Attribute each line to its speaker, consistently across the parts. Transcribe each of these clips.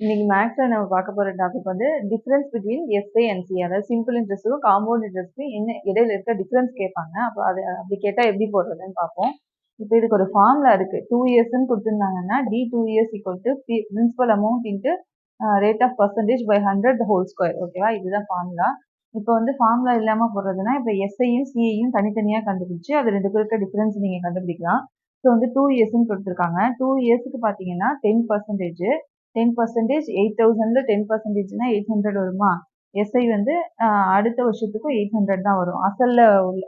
Speaker 1: இன்னைக்கு மேக்ஸ்ல நம்ம பார்க்க போற டாபிக் வந்து difference between SI and C, அதாவது சிம்பிள் இன்ட்ரெஸ்ட்டுக்கும் காம்பவுண்ட் இன்ட்ரெஸ்ட்டுக்கும் என்ன இடையில இருக்க டிஃபரன்ஸ் கேட்பாங்க. அப்போ அது அப்படி கேட்டால் எப்படி போடுறதுன்னு பார்ப்போம். இப்போ இதுக்கு ஒரு ஃபார்முலா இருக்கு. 2 இயர்ஸ்ன்னு கொடுத்துருந்தாங்கன்னா d 2 years equal to principal amount into rate of percentage by 100 whole square. ஓகேவா, இதுதான் ஃபார்முலா. இப்போ வந்து ஃபார்முலா இல்லாமல் போடுறதுன்னா இப்போ எஸ்ஐயும் சிஐயும் தனித்தனியாக கண்டுபிடிச்சு அது ரெண்டு பேருக்கு டிஃபரன்ஸ் நீங்கள் கண்டுபிடிக்கலாம். ஸோ வந்து 2 இயர்ஸ்ன்னு கொடுத்துருக்காங்க. 2 இயர்ஸுக்கு பார்த்தீங்கன்னா 10%, 10% 8,000ல 10%னா 800 வருமா? எஸ்ஐ வந்து அடுத்த வருஷத்துக்கும் 800 தான் வரும்.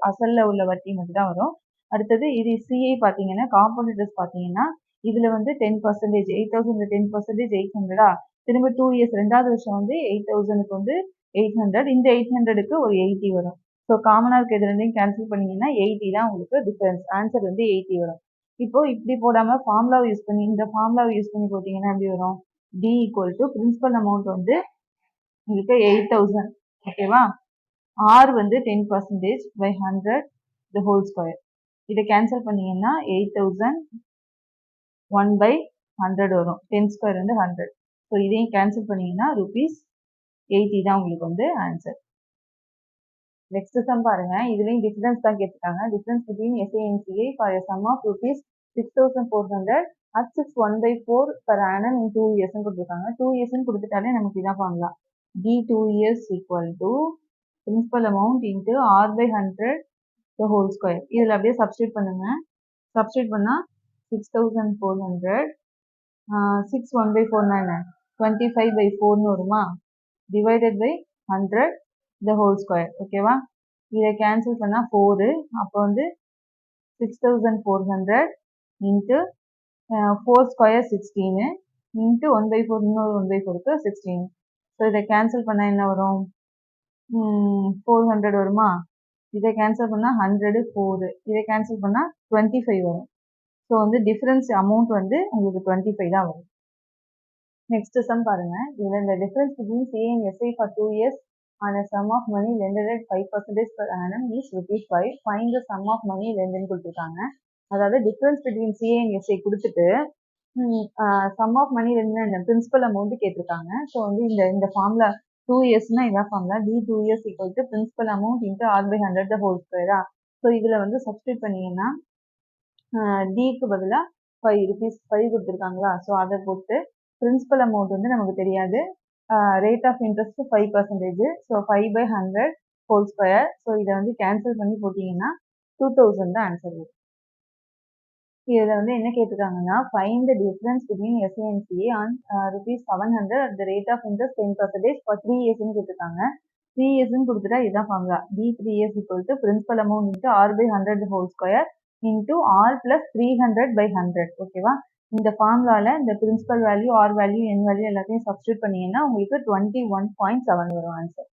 Speaker 1: அசல்ல உள்ள வட்டி மட்டும் தான் வரும். அடுத்தது இது சிஐ பார்த்தீங்கன்னா காம்பவுண்ட் இன்ட்ரெஸ்ட் பார்த்தீங்கன்னா இதுல வந்து 10%, 8,000ல 10% 800ஆ, திரும்ப 2 இயர்ஸ் ரெண்டாவது வருஷம் வந்து 8,000க்கு வந்து 800, இந்த 800க்கு ஒரு 80 வரும். ஸோ காமனா இருக்க இது ரெண்டையும் கேன்சல் பண்ணீங்கன்னா 80 தான் உங்களுக்கு டிஃபரன்ஸ். ஆன்சர் வந்து 80 வரும். இப்போ இப்படி போடாம ஃபார்முலாவை யூஸ் பண்ணி இந்த ஃபார்முலாவை யூஸ் பண்ணி போட்டீங்கன்னா எப்படி வரும்? T equal to principal amount வந்து உங்களுக்கு 8,000. ஓகேவா, ஆர் வந்து 10% பை 100 த ஹோல் ஸ்கொயர். இதை கேன்சல் பண்ணீங்கன்னா 8,000 1 பை 100 வரும். 10 ஸ்கொயர் வந்து 100. ஸோ இதையும் கேன்சல் பண்ணீங்கன்னா ₹80 தான் உங்களுக்கு வந்து ஆன்சர். நெக்ஸ்ட் சம் பாருங்க. இதுலயும் டிஃபரன்ஸ் தான் கேட்டிருக்காங்க. Difference between SI and CI for a sum of ₹6,400 at 6/1/4 per annum in 2 years கொடுத்துருக்காங்க. 2 years கொடுத்துட்டாலே நமக்கு இதான் பண்ணலாம். D 2 years equal to principal amount into R by 100 the whole square. இதில் அப்படியே சப்ஸ்டியூட் பண்ணுங்க. சப்ஸ்டியூட் பண்ணா 6,400 6 1/4 என்ன 25/4 வருமா, divided by 100 the whole square. ஓகேவா, இதை கேன்சல் பண்ணா 4, அப்போ வந்து 6,400 into 4 ஸ்கொயர் 16 into 1/4 இன்னொரு 1/4க்கு 16. ஸோ இதை கேன்சல் பண்ணா என்ன வரும்? 400 வருமா? இதை கேன்சல் பண்ணா 100 4, இதை கேன்சல் பண்ணா 25 வரும். ஸோ வந்து டிஃபரன்ஸ் அமௌண்ட் வந்து உங்களுக்கு 25 தான் வரும். நெக்ஸ்ட் சம் பாருங்க. இதுல இந்த difference between CI and SI for 2 years on a sum of money lended at 5% per annum is ₹5. Find the sum of money lended கொடுத்துருக்காங்க. அதாவது difference between CA and SI கொடுத்துட்டு sum of money lended principal amount கேட்டிருக்காங்க. So வந்து இந்த formula 2 இயர்ஸ்னா இதான் formula. D 2 years equal to principal amount into r by 100 the whole ஸ்கொயரா. So இதுல வந்து சப்ஸ்டியூட் பண்ணீங்கன்னா டிக்கு பதிலாக ₹5 கொடுத்துருக்காங்களா. ஸோ அதை போட்டு பிரின்சிபல் அமௌண்ட் வந்து நமக்கு தெரியாது. Rate of interest 5%. So 5/100 whole square. So இதை வந்து கேன்சல் பண்ணி போட்டிங்கன்னா 2,000 தான் ஆன்சர் வரும். இதில் வந்து என்ன கேட்டிருக்காங்கன்னா find the difference between SI and CA on ₹700 at the rate of interest 10% for 3 இயர்ஸ்ன்னு கேட்டிருக்காங்க. 3 இயர்ஸ்ன்னு கொடுத்துட்டா இதுதான் formula. D 3 years equal to principal amount into r by 100 whole square into r plus 300/100. ஓகேவா, இந்த ஃபார்முலால இந்த principal value, r value, n value எல்லாத்தையும் சப்ஸ்டியூட் பண்ணீங்கன்னா உங்களுக்கு 21.7 வரும் ஆன்சர்.